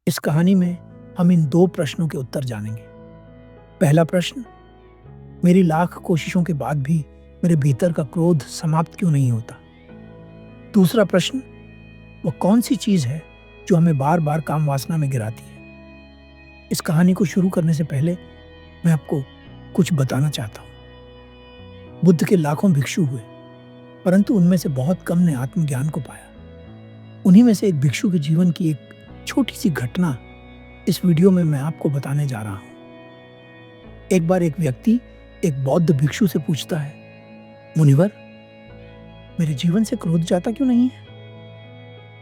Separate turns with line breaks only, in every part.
इस कहानी में हम इन दो प्रश्नों के उत्तर जानेंगे। पहला प्रश्न, मेरी लाख कोशिशों के बाद भी मेरे भीतर का क्रोध समाप्त क्यों नहीं होता। दूसरा प्रश्न, वह कौन सी चीज है जो हमें बार बार काम वासना में गिराती है। इस कहानी को शुरू करने से पहले मैं आपको कुछ बताना चाहता हूँ। बुद्ध के लाखों भिक्षु हुए, परंतु उनमें से बहुत कम ने आत्मज्ञान को पाया। उन्हीं में से एक भिक्षु के जीवन की एक छोटी सी घटना इस वीडियो में मैं आपको बताने जा रहा हूं। एक बार एक व्यक्ति एक बौद्ध भिक्षु से पूछता है, मुनिवर, मेरे जीवन से क्रोध जाता क्यों नहीं है।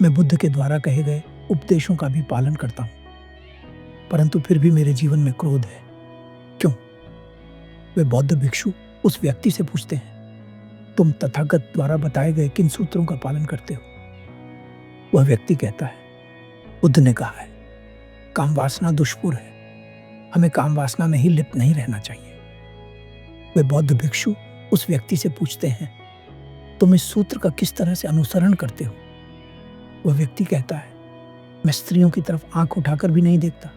मैं बुद्ध के द्वारा कहे गए उपदेशों का भी पालन करता हूं, परंतु फिर भी मेरे जीवन में क्रोध है, क्यों। वे बौद्ध भिक्षु उस व्यक्ति से पूछते हैं, तुम तथागत द्वारा बताए गए किन सूत्रों का पालन करते हो। वह व्यक्ति कहता है, बुद्ध ने कहा है, काम वासना दुष्पुर है, हमें काम वासना में ही लिप्त नहीं रहना चाहिए। वे बौद्ध भिक्षु उस व्यक्ति से पूछते हैं, तुम इस सूत्र का किस तरह से अनुसरण करते हो। वह व्यक्ति कहता है, मैं स्त्रियों की तरफ आंख उठाकर भी नहीं देखता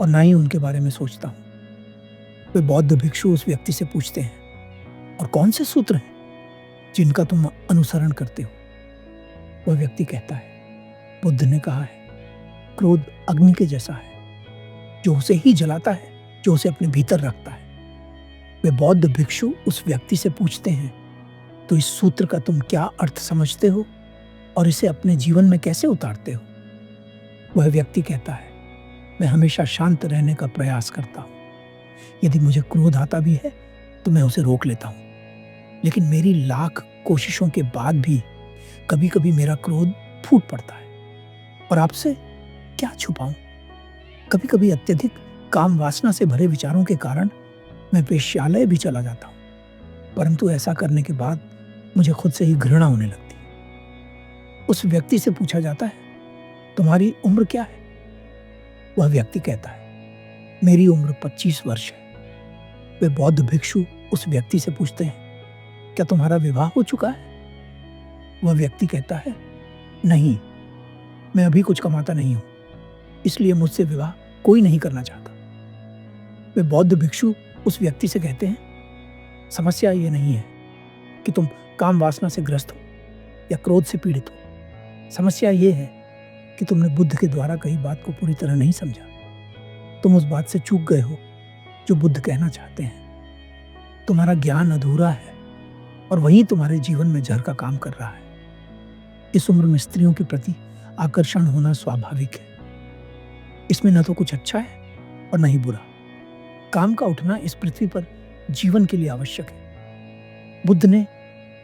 और ना ही उनके बारे में सोचता हूं। वे बौद्ध भिक्षु उस व्यक्ति से पूछते हैं, और कौन से सूत्र हैं जिनका तुम अनुसरण करते हो। वह व्यक्ति कहता है, बुद्ध ने कहा है, क्रोध अग्नि के जैसा है, जो उसे ही जलाता है, जो उसे अपने भीतर रखता है। वे बौद्ध भिक्षु उस व्यक्ति से पूछते हैं, तो इस सूत्र का तुम क्या अर्थ समझते हो और इसे अपने जीवन में कैसे उतारते हो। वह व्यक्ति कहता है, मैं हमेशा शांत रहने का प्रयास करता हूं। यदि मुझे क्रोध आता भी है तो मैं उसे रोक लेता हूं, लेकिन मेरी लाख कोशिशों के बाद भी कभी कभी मेरा क्रोध फूट पड़ता है, और आपसे क्या छुपाऊं। कभी कभी अत्यधिक काम वासना से भरे विचारों के कारण मैं वेश्यालय भी चला जाता हूं, परंतु ऐसा करने के बाद मुझे खुद से ही घृणा होने लगती है। उस व्यक्ति से पूछा जाता है, तुम्हारी उम्र क्या है। वह व्यक्ति कहता है, मेरी उम्र 25 वर्ष है। वे बौद्ध भिक्षु उस व्यक्ति से पूछते हैं, क्या तुम्हारा विवाह हो चुका है। वह व्यक्ति कहता है, नहीं, मैं अभी कुछ कमाता नहीं हूं, इसलिए मुझसे विवाह कोई नहीं करना चाहता। वे बौद्ध भिक्षु उस व्यक्ति से कहते हैं, समस्या ये नहीं है कि तुम काम वासना से ग्रस्त हो या क्रोध से पीड़ित हो। समस्या ये है कि तुमने बुद्ध के द्वारा कही बात को पूरी तरह नहीं समझा। तुम उस बात से चूक गए हो जो बुद्ध कहना चाहते हैं। तुम्हारा ज्ञान अधूरा है और वही तुम्हारे जीवन में जहर का काम कर रहा है। इस उम्र में स्त्रियों के प्रति आकर्षण होना स्वाभाविक है। इसमें न तो कुछ अच्छा है और न ही बुरा। काम का उठना इस पृथ्वी पर जीवन के लिए आवश्यक है। बुद्ध ने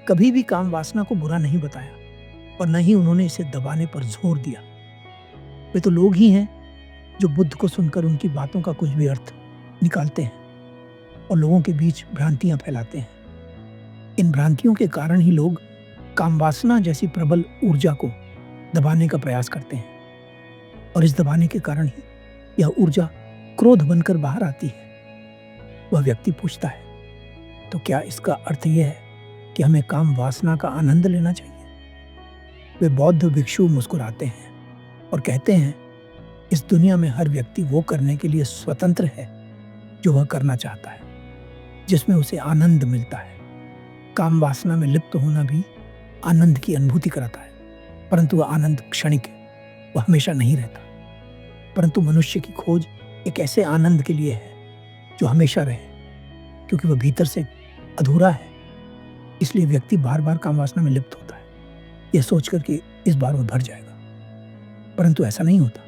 कभी भी काम वासना को बुरा नहीं बताया और न ही उन्होंने इसे दबाने पर जोर दिया। वे तो लोग ही हैं जो बुद्ध को सुनकर उनकी बातों का कुछ भी अर्थ निकालते हैं और लोगों के बीच भ्रांतियां फैलाते हैं। इन भ्रांतियों के कारण ही लोग काम वासना जैसी प्रबल ऊर्जा को दबाने का प्रयास करते हैं, और इस दबाने के कारण ही यह ऊर्जा क्रोध बनकर बाहर आती है। वह व्यक्ति पूछता है, तो क्या इसका अर्थ यह है कि हमें काम वासना का आनंद लेना चाहिए। वे बौद्ध भिक्षु मुस्कुराते हैं और कहते हैं, इस दुनिया में हर व्यक्ति वो करने के लिए स्वतंत्र है जो वह करना चाहता है, जिसमें उसे आनंद मिलता है। काम वासना में लिप्त होना भी आनंद की अनुभूति कराता है, परंतु वह आनंद क्षणिक है, वह हमेशा नहीं रहता। परंतु मनुष्य की खोज एक ऐसे आनंद के लिए है जो हमेशा रहे, क्योंकि वह भीतर से अधूरा है। इसलिए व्यक्ति बार बार काम वासना में लिप्त होता है, यह सोचकर कि इस बार वह भर जाएगा, परंतु ऐसा नहीं होता।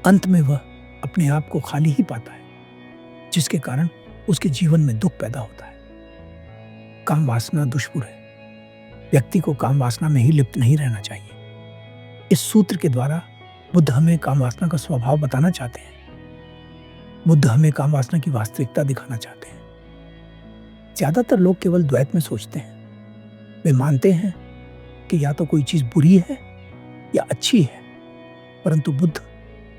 अंत में वह अपने आप को खाली ही पाता है, जिसके कारण उसके जीवन में दुख पैदा होता है। काम वासना दुष्पुर है। व्यक्ति को काम वासना में ही लिप्त नहीं रहना चाहिए। इस सूत्र के द्वारा बुद्ध हमें काम वासना का स्वभाव बताना चाहते हैं। बुद्ध हमें काम वासना की वास्तविकता दिखाना चाहते हैं। ज्यादातर लोग केवल द्वैत में सोचते हैं। वे मानते हैं कि या तो कोई चीज बुरी है या अच्छी है, परंतु बुद्ध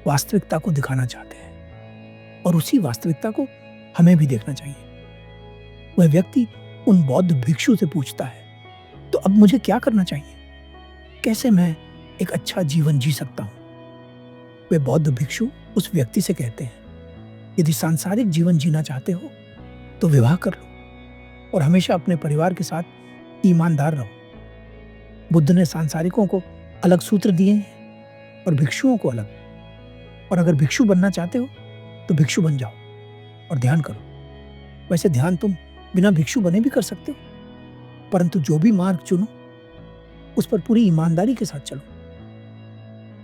वास्तविकता को दिखाना चाहते हैं, और उसी वास्तविकता को हमें भी देखना चाहिए। वह व्यक्ति उन बौद्ध भिक्षु से पूछता है, तो अब मुझे क्या करना चाहिए। कैसे मैं एक अच्छा जीवन जी सकता हूं। वे बौद्ध भिक्षु उस व्यक्ति से कहते हैं, यदि सांसारिक जीवन जीना चाहते हो तो विवाह कर लो और हमेशा अपने परिवार के साथ ईमानदार रहो। बुद्ध ने सांसारिकों को अलग सूत्र दिए हैं और भिक्षुओं को अलग। और अगर भिक्षु बनना चाहते हो तो भिक्षु बन जाओ और ध्यान करो। वैसे ध्यान तुम बिना भिक्षु बने भी कर सकते हो, परंतु जो भी मार्ग चुनो उस पर पूरी ईमानदारी के साथ चलो।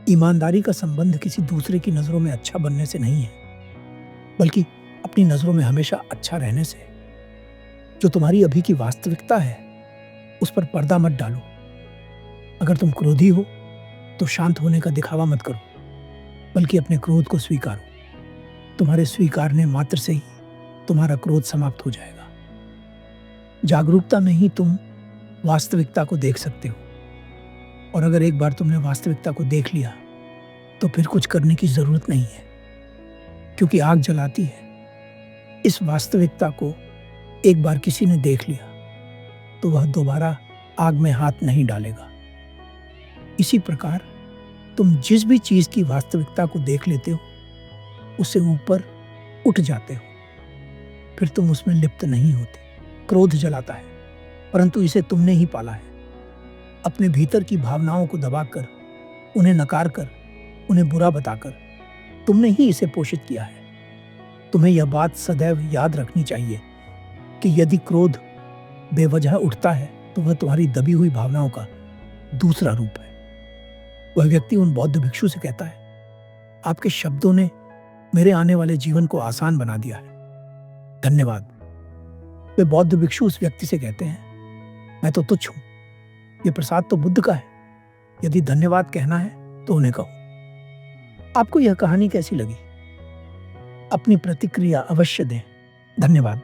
ईमानदारी का संबंध किसी दूसरे की नजरों में अच्छा बनने से नहीं है, बल्कि अपनी नजरों में हमेशा अच्छा रहने से। जो तुम्हारी अभी की वास्तविकता है उस पर पर्दा मत डालो। अगर तुम क्रोधी हो तो शांत होने का दिखावा मत करो, बल्कि अपने क्रोध को स्वीकारो। तुम्हारे स्वीकारने मात्र से ही तुम्हारा क्रोध समाप्त हो जाएगा। जागरूकता में ही तुम वास्तविकता को देख सकते हो, और अगर एक बार तुमने वास्तविकता को देख लिया तो फिर कुछ करने की जरूरत नहीं है, क्योंकि आग जलाती है। इस वास्तविकता को एक बार किसी ने देख लिया तो वह दोबारा आग में हाथ नहीं डालेगा। इसी प्रकार तुम जिस भी चीज की वास्तविकता को देख लेते हो उससे ऊपर उठ जाते हो, फिर तुम उसमें लिप्त नहीं होते। क्रोध जलाता है, परंतु इसे तुमने ही पाला है। अपने भीतर की भावनाओं को दबाकर, उन्हें नकार कर, उन्हें बुरा बताकर तुमने ही इसे पोषित किया है। तुम्हें यह बात सदैव याद रखनी चाहिए कि यदि क्रोध बेवजह उठता है तो वह तुम्हारी दबी हुई भावनाओं का दूसरा रूप है। वह व्यक्ति उन बौद्ध भिक्षु से कहता है, आपके शब्दों ने मेरे आने वाले जीवन को आसान बना दिया है, धन्यवाद। वे बौद्ध भिक्षु उस व्यक्ति से कहते हैं, मैं तो तुच्छ हूं, ये प्रसाद तो बुद्ध का है। यदि धन्यवाद कहना है तो उन्हें कहो। आपको यह कहानी कैसी लगी? अपनी प्रतिक्रिया अवश्य दें। धन्यवाद।